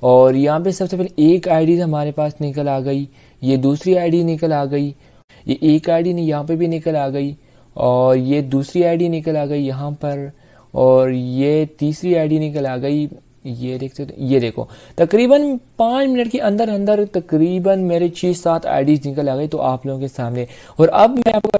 और यहाँ पे सबसे पहले एक आईडी हमारे पास निकल आ गई, ये दूसरी आईडी निकल आ गई, ये एक आईडी नहीं यहाँ पे भी निकल आ गई, और ये दूसरी आईडी निकल आ गई यहाँ पर, और ये तीसरी आईडी निकल आ गई। ये देख सकते, ये देखो तकरीबन 5 मिनट के अंदर अंदर तकरीबन मेरे 6-7 आईडीज निकल आ गई तो आप लोगों के सामने। और अब मैं आपको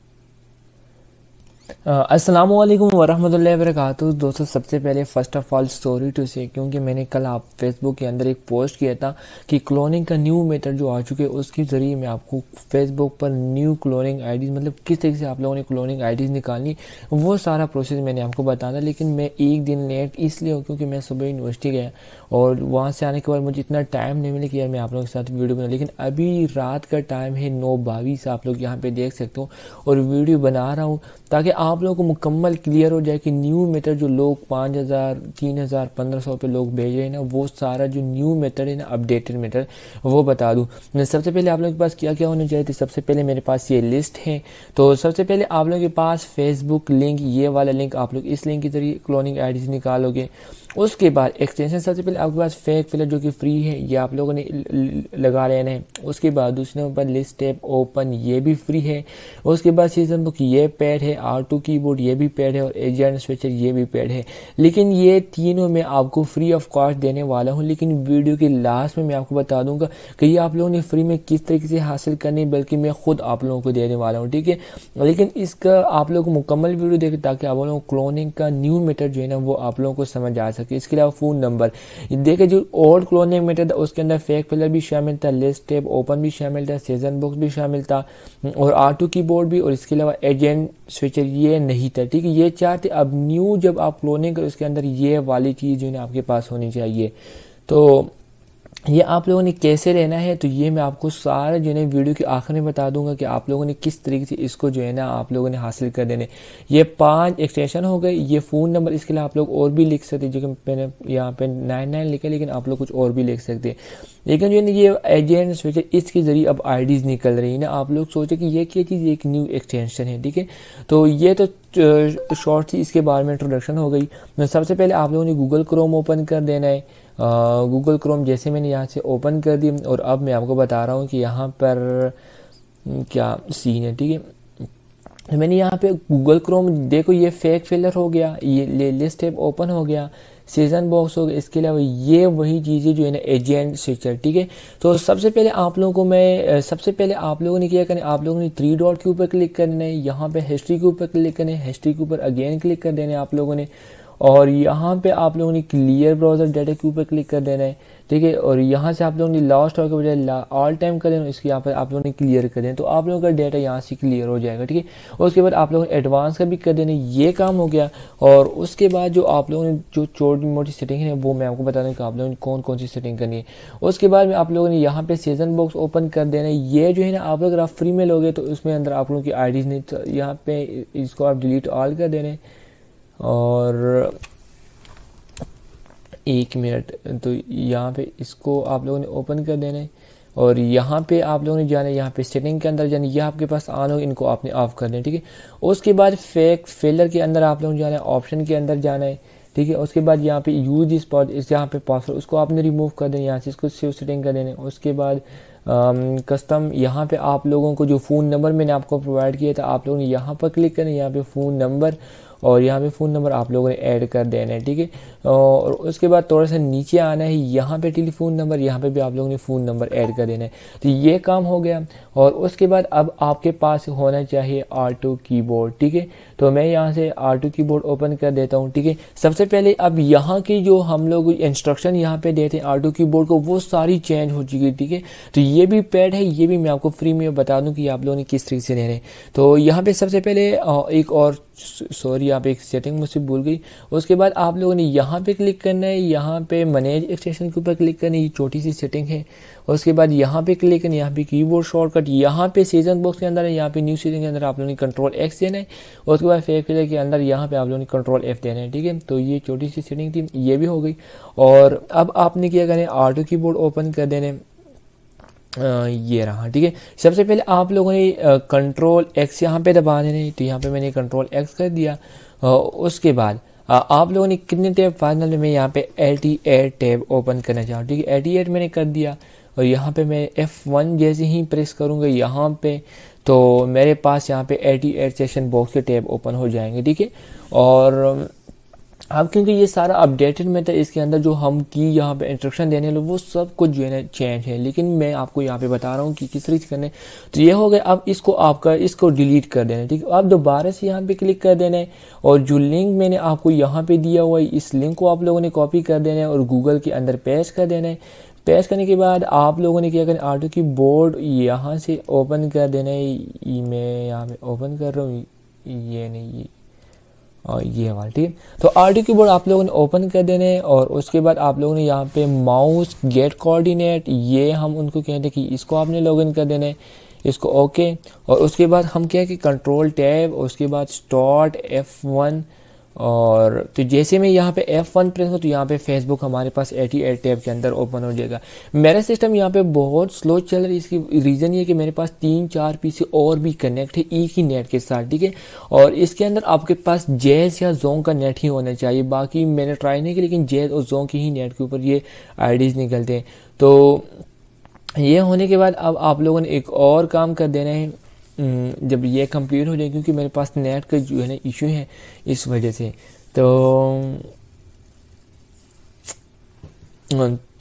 अस्सलाम वालेकुम वरहमतुल्लाहि वबरकातुहू। दोस्तों सबसे पहले first of all sorry to say, क्योंकि मैंने कल आप फेसबुक के अंदर एक पोस्ट किया था कि क्लोनिंग का न्यू मेथड जो आ चुके हैं उसके ज़रिए मैं आपको फेसबुक पर न्यू क्लोनिंग आईडीज़, मतलब किस तरीके से आप लोगों ने क्लोनिंग आईडीज़ निकालनी, वो सारा प्रोसेस मैंने आपको बताना। लेकिन मैं एक दिन लेट इसलिए हूँ क्योंकि मैं सुबह यूनिवर्सिटी गया और वहाँ से आने के बाद मुझे इतना टाइम नहीं मिला कि यार मैं आप लोगों के साथ वीडियो बना। लेकिन अभी रात का टाइम है 9:22, आप लोग यहाँ पे देख सकते हो, और वीडियो बना रहा हूँ ताकि आप लोगों को मुकम्मल क्लियर हो जाए कि न्यू मेथड जो लोग 5000, 3000, 1500 पे लोग भेज रहे हैं ना, वो सारा जो न्यू मेथड है ना, अपडेटेड मेथड, वो बता दूँ। सबसे पहले आप लोगों के पास क्या क्या होना चाहिए, तो सबसे पहले मेरे पास ये लिस्ट है। तो सबसे पहले आप लोगों के पास फेसबुक लिंक, ये वाला लिंक, आप लोग इस लिंक के जरिए क्लोनिंग आईडी निकालोगे। उसके बाद एक्सटेंशन, सबसे पहले आपके पास फेक फिलर जो कि फ्री है, ये आप लोगों ने लगा लेना है। उसके बाद दूसरे नंबर पर लिस्ट टैब ओपन, ये भी फ्री है। उसके बाद सीजन बुक, ये पेड है। R2 कीबोर्ड, ये भी पेड है। और एजेंट स्विचर, ये भी पेड है। लेकिन ये तीनों मैं आपको फ्री ऑफ कॉस्ट देने वाला हूँ, लेकिन वीडियो के लास्ट में मैं आपको बता दूंगा कि ये आप लोगों ने फ्री में किस तरीके से हासिल करनी, बल्कि मैं खुद आप लोगों को देने वाला हूँ, ठीक है। लेकिन इसका आप लोग मुकम्मल वीडियो देखें ताकि आप लोगों को क्लोनिंग का न्यू मेथड जो है ना वो आप लोगों को समझ आ सके। इसके अलावा फ़ोन नंबर देखे, जो ओल्ड क्लोनिंग मेथड उसके अंदर फेक फिलर भी शामिल था, लिस्ट टैब ओपन भी शामिल था, सीजन बॉक्स भी शामिल था, और R2 कीबोर्ड भी, और इसके अलावा एजेंट स्विचर ये नहीं था, ठीक है। ये चार थे। अब न्यू जब आप क्लोनिंग करो उसके अंदर ये वाली चीज़ जो है ना आपके पास होनी चाहिए। तो ये आप लोगों ने कैसे लेना है, तो ये मैं आपको सारे जो है वीडियो के आखिर में बता दूंगा कि आप लोगों ने किस तरीके से इसको जो है ना आप लोगों ने हासिल कर देने। ये 5 एक्सटेंशन हो गए, ये फ़ोन नंबर, इसके लिए आप लोग और भी लिख सकते हैं, जो कि मैंने यहाँ पे 99 लिखा, लेकिन आप लोग कुछ और भी लिख सकते हैं। लेकिन जो है ना ये एजेंट स्विचर, इसके ज़रिए अब आईडीज़ निकल रही है ना, आप लोग सोचे कि ये क्या चीज़, एक न्यू एक्सटेंशन है, ठीक है। तो ये तो शॉर्ट सी इसके बारे में इंट्रोडक्शन हो गई। सबसे पहले आप लोगों ने गूगल क्रोम ओपन कर देना है। गूगल क्रोम जैसे मैंने यहाँ से ओपन कर दी, और अब मैं आपको बता रहा हूँ कि यहाँ पर क्या सीन है, ठीक है। मैंने यहाँ पे गूगल क्रोम, देखो ये फेक फिलर हो गया, ये लिस्ट टैब ओपन हो गया, सीजन बॉक्स हो गया। इसके अलावा ये वही चीज़ें जो है ना एजेंट स्विचर, ठीक है। तो सबसे पहले आप लोगों को सबसे पहले आप लोगों ने क्या करना है, आप लोगों ने 3 डॉट के ऊपर क्लिक करना है, यहाँ पे हिस्ट्री के ऊपर क्लिक करना है, हिस्ट्री के ऊपर अगेन क्लिक कर देना है आप लोगों ने, और यहाँ पे आप लोगों ने क्लियर ब्राउज़र डाटा के ऊपर क्लिक कर देना है, ठीक है। और यहाँ से आप लोगों ने लास्ट और के बजाय ऑल टाइम कर देना, इसके यहाँ पर आप लोगों ने क्लियर कर देना, तो आप लोगों का डाटा यहाँ से क्लियर हो जाएगा, ठीक है। और उसके बाद आप लोगों ने एडवांस का भी कर देना, ये काम हो गया। और उसके बाद जो आप लोगों ने जो छोटी मोटी सेटिंग है वो मैं आपको बता दूँ कि आप लोगों ने कौन कौन सी सेटिंग करनी है। उसके बाद में आप लोगों ने यहाँ पे सीजन बॉक्स ओपन कर देना है। ये जो है ना आप अगर आप फ्री में लोगे तो उसमें अंदर आप लोगों की आईडीज़ नहीं, तो यहाँ पे इसको आप डिलीट ऑल कर देने, और 1 मिनट, तो यहाँ पे इसको आप लोगों ने ओपन कर देना है। और यहाँ पे आप लोगों ने जाना है, यहाँ पे सेटिंग के अंदर जाना है, यह आपके पास ऑन हो, इनको आपने ऑफ कर देना है, ठीक है। उसके बाद फेक फिलर के अंदर आप लोगों ने जाना है, ऑप्शन के अंदर जाना है, ठीक है। उसके बाद यहाँ पे यूज दिस इस यहाँ पे पासवर्ड, उसको आपने रिमूव कर देना, यहाँ से इसको सेव सेटिंग कर देना। उसके बाद कस्टम, यहाँ पे आप लोगों को जो फ़ोन नंबर मैंने आपको प्रोवाइड किया था, आप लोगों ने यहाँ पर क्लिक करना है, यहाँ पे फ़ोन नंबर, और यहाँ पे फ़ोन नंबर आप लोगों ने ऐड कर देना है, ठीक है। और उसके बाद थोड़ा सा नीचे आना है, यहाँ पे टेलीफोन नंबर, यहाँ पे भी आप लोगों ने फ़ोन नंबर ऐड कर देना है। तो ये काम हो गया। और उसके बाद अब आपके पास होना चाहिए R2 कीबोर्ड, ठीक है। तो मैं यहाँ से R2 कीबोर्ड ओपन कर देता हूँ, ठीक है। सबसे पहले अब यहाँ की जो हम लोग इंस्ट्रक्शन यहाँ पे देते हैं R2 कीबोर्ड को, वो सारी चेंज हो चुकी है, ठीक है। तो ये भी पेड है, ये भी मैं आपको फ्री में बता दूँ कि आप लोगों ने किस तरीके से लेने हैं। तो यहाँ पे सबसे पहले एक और, सॉरी यहाँ पे एक सेटिंग मुझसे भूल गई। उसके बाद आप लोगों ने यहाँ पे क्लिक करना है, यहाँ पे मैनेज एक्सटेंशन के ऊपर क्लिक करना है, ये छोटी सी सेटिंग है। उसके बाद यहाँ पे क्लिक करना है, यहाँ पे कीबोर्ड शॉर्टकट, यहाँ पे सीजन बॉक्स के अंदर है, यहाँ पे न्यू सीजन के अंदर आप लोगों ने कंट्रोल X देना है। उसके बाद फेक फिलर के अंदर यहाँ पे आप लोगों ने कंट्रोल F देना है, ठीक है। तो ये छोटी सी सेटिंग थी, ये भी हो गई। और अब आपने क्या करना है, R2 कीबोर्ड ओपन कर देने, ये रहा, ठीक है। सबसे पहले आप लोगों ने कंट्रोल X यहाँ पे दबा देना है, तो यहाँ पे मैंने कंट्रोल X कर दिया। उसके बाद आप लोगों ने कितने टैब, फाइनल में यहाँ पे 88 टैब ओपन करना चाहूँ, ठीक है। 88 मैंने कर दिया और यहाँ पे मैं F1 जैसे ही प्रेस करूँगा यहाँ पे, तो मेरे पास यहाँ पे 88 सेशन बॉक्स के टैब ओपन हो जाएंगे, ठीक है। और अब क्योंकि ये सारा अपडेटेड में था, इसके अंदर जो हम की यहाँ पे इंस्ट्रक्शन देने वाले वो सब कुछ जो है ना चेंज है, लेकिन मैं आपको यहाँ पे बता रहा हूँ कि किस तरीके से करना है। तो ये हो गया। अब इसको आपका इसको डिलीट कर देना है, ठीक है। अब दोबारा से यहाँ पे क्लिक कर देना है और जो लिंक मैंने आपको यहाँ पे दिया हुआ है, इस लिंक को आप लोगों ने कॉपी कर देना है और गूगल के अंदर पेस्ट कर देना है। पेस्ट करने के बाद आप लोगों ने क्या करना है, ऑटो की बोर्ड यहाँ से ओपन कर देना है। मैं यहाँ पे ओपन कर रहा हूँ, ये नहीं, और ये वाला, ठीक है। तो आरटी कीबोर्ड आप लोगों ने ओपन कर देने हैं और उसके बाद आप लोगों ने यहाँ पे माउस गेट कोऑर्डिनेट, ये हम उनको कहते हैं कि इसको आपने लॉगिन कर देना है, इसको ओके। और उसके बाद हम क्या है कि कंट्रोल टैब, उसके बाद स्टार्ट F1। और तो जैसे मैं यहाँ पे F1 प्रेस करूँ तो यहाँ पे फेसबुक हमारे पास 88 टैब के अंदर ओपन हो जाएगा। मेरा सिस्टम यहाँ पे बहुत स्लो चल रहा है, इसकी रीज़न ये कि मेरे पास 3-4 पीसी और भी कनेक्ट है एक ही नेट के साथ, ठीक है। और इसके अंदर आपके पास जैज़ या जोंग का नेट ही होना चाहिए, बाकी मैंने ट्राई नहीं किया, लेकिन जैज़ और जोंग के ही नेट के ऊपर ये आईडीज़ निकलते हैं। तो ये होने के बाद अब आप लोगों ने एक और काम कर देना है, जब ये कंप्लीट हो जाए, क्योंकि मेरे पास नेट का जो है ना इशू है इस वजह से।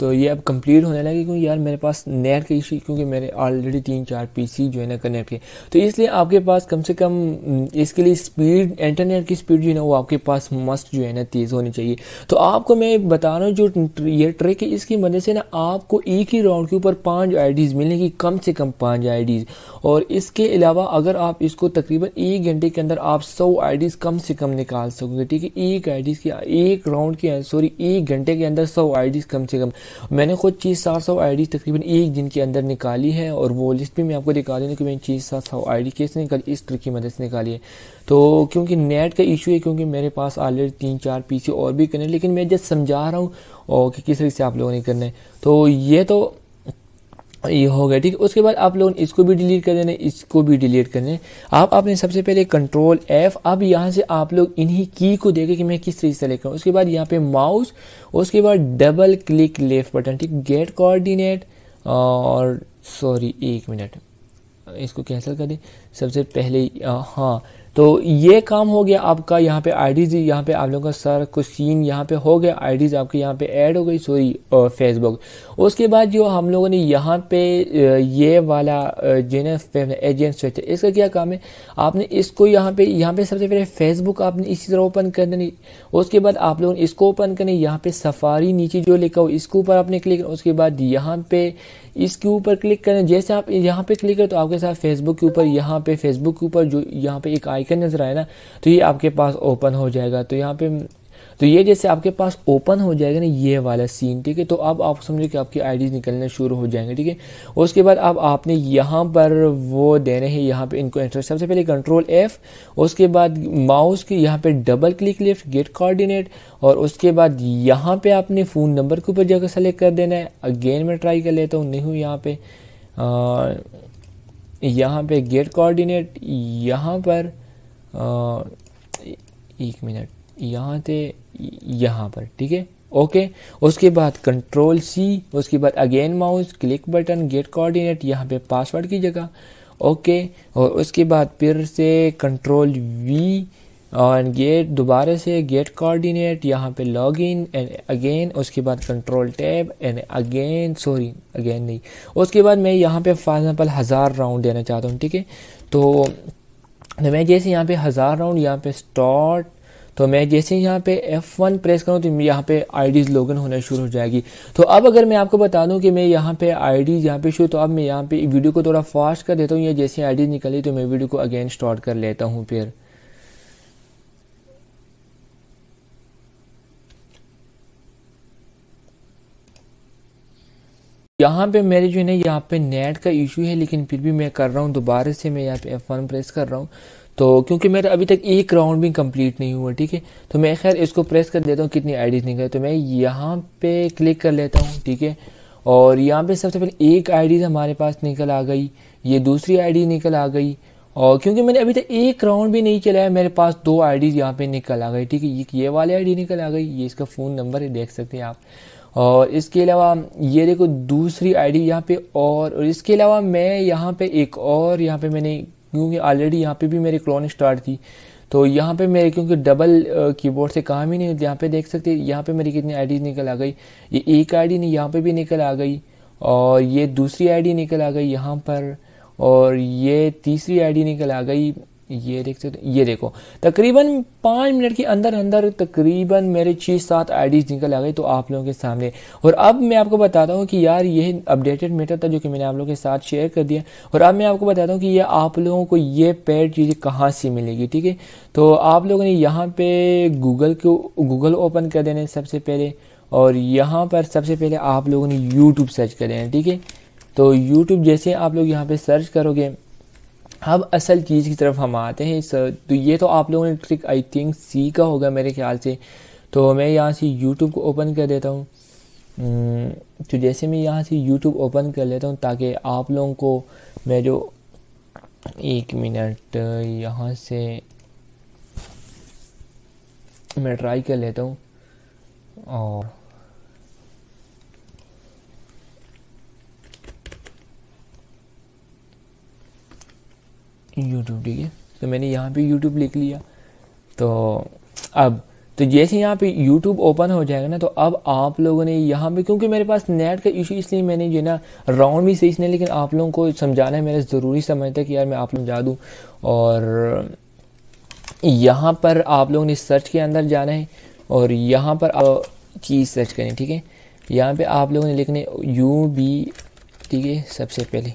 तो ये अब कंप्लीट होने लगे, क्योंकि यार मेरे पास नेट का इशू, क्योंकि मेरे ऑलरेडी 3-4 पीसी जो है ना कनेक्ट के, तो इसलिए आपके पास कम से कम इसके लिए स्पीड, इंटरनेट की स्पीड जो है ना वो आपके पास मस्ट जो है ना तेज़ होनी चाहिए। तो आपको मैं बता रहा हूँ जो ये ट्रिक है, इसकी मदद से ना आपको एक ही राउंड के ऊपर 5 आईडीज़ मिलेंगी, कम से कम 5 आईडीज़। और इसके अलावा अगर आप इसको तकरीबन 1 घंटे के अंदर आप 100 आईडीज़ कम से कम निकाल सकोगे, ठीक है। एक आईडीज़ की एक राउंड के, सॉरी 1 घंटे के अंदर 100 आईडीज़ कम से कम। मैंने खुद 600-700 आईडी तकरीबन एक दिन के अंदर निकाली है, और वो लिस्ट भी मैं आपको दिखा दूँ कि मैंने 600-700 आईडी कैसे निकाली, इस ट्रिक की मदद से निकाली है। तो क्योंकि नेट का इशू है, क्योंकि मेरे पास ऑलरेडी 3-4 पीसी और भी करने, लेकिन मैं जस्ट समझा रहा हूँ और कि किस तरीके से आप लोगों ने करना है। तो ये हो गया, ठीक है। उसके बाद आप लोगों ने इसको भी डिलीट कर देना है, इसको भी डिलीट करना है। आपने सबसे पहले कंट्रोल F, अब यहाँ से आप लोग इन्हीं की को देखें कि मैं किस तरीके से सेलेक्ट करूँ। उसके बाद यहाँ पे माउस, उसके बाद डबल क्लिक लेफ्ट बटन, ठीक, गेट कोऑर्डिनेट, और सॉरी 1 मिनट, इसको कैंसिल कर दें सबसे पहले। हाँ, तो ये काम हो गया आपका। यहाँ पे आईडीज, यहाँ पे आप लोगों का सारा कुछ सीन यहाँ पे हो गया, आईडीज आपके यहाँ पे ऐड हो गई, सॉरी फेसबुक। उसके बाद जो हम लोगों ने यहाँ पे ये वाला जो एजेंट स्विच है, इसका क्या काम है, आपने इसको यहाँ पे सबसे पहले फेसबुक आपने इसी तरह ओपन कर देनी। उसके बाद आप लोगों ने इसको ओपन करने, यहाँ पे सफारी नीचे जो लिखा हो इसके ऊपर आपने क्लिक करना। उसके बाद यहाँ पे इसके ऊपर क्लिक करना। जैसे आप यहाँ पे क्लिक करें तो आपके साथ फेसबुक के ऊपर, यहाँ पे फेसबुक के ऊपर जो यहाँ पे एक आइकन नजर आए ना, तो ये आपके पास ओपन हो जाएगा। तो यहाँ पे तो ये जैसे आपके पास ओपन हो जाएगा ना ये वाला सीन, ठीक है। तो अब आप समझिए कि आपकी आईडीज निकलने शुरू हो जाएंगे, ठीक है। उसके बाद अब आपने यहाँ पर वो देने हैं, यहाँ पे इनको एंटर, सबसे पहले कंट्रोल F, उसके बाद माउस के यहाँ पे double click left, get coordinate, और उसके बाद यहाँ पे आपने फ़ोन नंबर के ऊपर जाकर सेलेक्ट कर देना है। अगेन मैं ट्राई कर लेता हूँ, नहीं हूँ यहाँ पे गेट कोऑर्डिनेट, यहाँ पर 1 मिनट, यहाँ से यहाँ पर, ठीक है, ओके। उसके बाद कंट्रोल C, उसके बाद again mouse click button, get coordinate, यहाँ पे पासवर्ड की जगह, ओके। और उसके बाद फिर से कंट्रोल V और गेट, दोबारा से गेट कोऑर्डिनेट, यहाँ पे लॉगिन एंड अगेन, उसके बाद control tab and again, sorry again नहीं, उसके बाद मैं यहाँ पे फॉर एग्जांपल 1000 राउंड देना चाहता हूँ, ठीक है। तो मैं जैसे यहाँ पे 1000 राउंड, यहाँ पे स्टार्ट, तो मैं जैसे यहाँ पे F1 प्रेस करूँ तो यहाँ पे आईडीज़ लॉगिन होना शुरू हो जाएगी। तो अब अगर मैं आपको बता दूं कि मैं यहाँ पे आईडीज़ यहाँ पे शुरू, तो अब मैं यहाँ पे वीडियो को थोड़ा फास्ट कर देता हूँ, या जैसे आईडीज़ निकली तो मैं वीडियो को अगेन स्टार्ट कर लेता हूँ। फिर यहाँ पे मेरे जो है ना यहाँ पे नेट का इशू है, लेकिन फिर भी मैं कर रहा हूँ, दोबारा से मैं यहाँ पे F1 प्रेस कर रहा हूँ। तो क्योंकि मेरा अभी तक एक राउंड भी कंप्लीट नहीं हुआ, ठीक है। तो मैं खैर इसको प्रेस कर देता हूँ कितनी आईडीज निकले, तो मैं यहाँ पे क्लिक कर लेता हूँ, ठीक है। और यहाँ पे सबसे पहले एक आईडी हमारे पास निकल आ गई, ये दूसरी आईडी निकल आ गई, और क्योंकि मैंने अभी तक एक राउंड भी नहीं चलाया, मेरे पास 2 आईडीज़ यहाँ पे निकल आ गई, ठीक है। ये वाली आईडी निकल आ गई, ये इसका फ़ोन नंबर है, देख सकते हैं आप। और इसके अलावा ये देखो दूसरी आईडी यहाँ पे, और इसके अलावा मैं यहाँ पे एक और यहाँ पे मैंने, क्योंकि ऑलरेडी यहाँ पे भी मेरी क्लोनिंग स्टार्ट थी, तो यहाँ पे मेरे क्योंकि डबल कीबोर्ड से काम ही नहीं, यहाँ पे देख सकते हैं यहाँ पे मेरी कितनी आईडीज़ निकल आ गई। ये एक आईडी नहीं, यहाँ पे भी निकल आ गई, और ये दूसरी आईडी निकल आ गई यहाँ पर, और ये तीसरी आईडी निकल आ गई। ये देख सकते, ये देखो तकरीबन 5 मिनट के अंदर अंदर तकरीबन मेरे 6-7 आईडीज़ निकल आ गई तो आप लोगों के सामने। और अब मैं आपको बताता हूँ कि यार ये अपडेटेड मेथड था जो कि मैंने आप लोगों के साथ शेयर कर दिया। और अब मैं आपको बताता हूँ कि ये आप लोगों को ये पेड चीज़ें कहाँ से मिलेगी, ठीक है। तो आप लोगों ने यहाँ पे गूगल ओपन कर देना है सबसे पहले, और यहाँ पर सबसे पहले आप लोगों ने यूट्यूब सर्च कर देना है, ठीक है। तो यूट्यूब जैसे आप लोग यहाँ पे सर्च करोगे, अब असल चीज़ की तरफ हम आते हैं। तो ये तो आप लोगों ने ट्रिक आई थिंक सीखा होगा मेरे ख्याल से। तो मैं यहाँ से यूट्यूब को ओपन कर देता हूँ। तो जैसे मैं यहाँ से यूट्यूब ओपन कर लेता हूँ ताकि आप लोगों को मैं जो 1 मिनट यहाँ से मैं ट्राई कर लेता हूँ। और यूट्यूब, ठीक है। तो मैंने यहाँ पे यूट्यूब लिख लिया। तो अब तो जैसे यहाँ पे यूट्यूब ओपन हो जाएगा ना, तो अब आप लोगों ने यहाँ पे, क्योंकि मेरे पास नेट का इशू इसलिए मैंने जो है ना राउंड भी सही से नहीं, लेकिन आप लोगों को समझाना है मेरा ज़रूरी समझता है कि यार मैं आप लोग समझा दूँ। और यहाँ पर आप लोगों ने सर्च के अंदर जाना है, और यहाँ पर आप चीज़ सर्च करें, ठीक है। यहाँ पे आप लोगों ने लिखने UB, ठीक है। सबसे पहले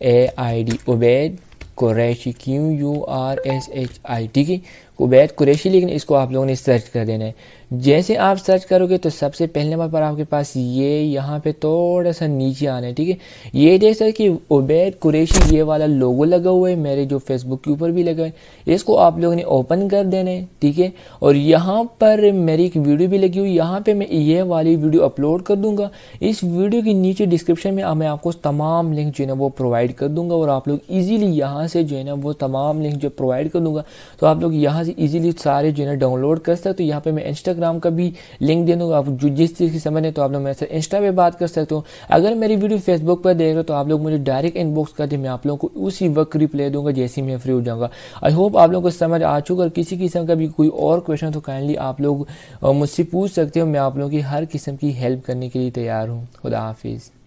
UBAID, उबैद कुरैशी, QURSHI, ठीक है, उबैद कुरैशी। लेकिन इसको आप लोगों ने सर्च कर देना है। जैसे आप सर्च करोगे तो सबसे पहले नंबर पर आपके पास ये यहाँ पे थोड़ा सा नीचे आना है, ठीक है। ये देख सकते कि उबैद कुरैशी ये वाला लोगो लगा हुआ है, मेरे जो फेसबुक के ऊपर भी लगा है। इसको आप लोगों ने ओपन कर देना है, ठीक है। और यहाँ पर मेरी एक वीडियो भी लगी हुई, यहाँ पे मैं ये वाली वीडियो अपलोड कर दूंगा। इस वीडियो के नीचे डिस्क्रिप्शन में मैं आपको तमाम लिंक जो है ना वो प्रोवाइड कर दूंगा, और आप लोग ईजिली यहाँ से जो है ना वो तमाम लिंक जो प्रोवाइड कर दूंगा, तो आप लोग यहाँ से ईजिली सारे जो है ना डाउनलोड कर सकते हो। तो यहाँ पे मैं इंस्टाग्राम का भी लिंक दे दूंगा, आप जो जिस चीज़ की समझ है तो आप लोग मेरे से इंस्टा पे बात कर सकते हो। अगर मेरी वीडियो फेसबुक पर देख रहे हो तो आप लोग मुझे डायरेक्ट इनबॉक्स कर दे, मैं आप लोगों को उसी वक्त रिप्लाई दूंगा जैसे ही मैं फ्री हो जाऊंगा। आई होप आप लोगों को समझ आ चुका। और किसी किस्म का भी कोई और क्वेश्चन तो काइंडली आप लोग मुझसे पूछ सकते हो, मैं आप लोगों की हर किस्म की हेल्प करने के लिए तैयार हूँ। खुदा हाफिज़।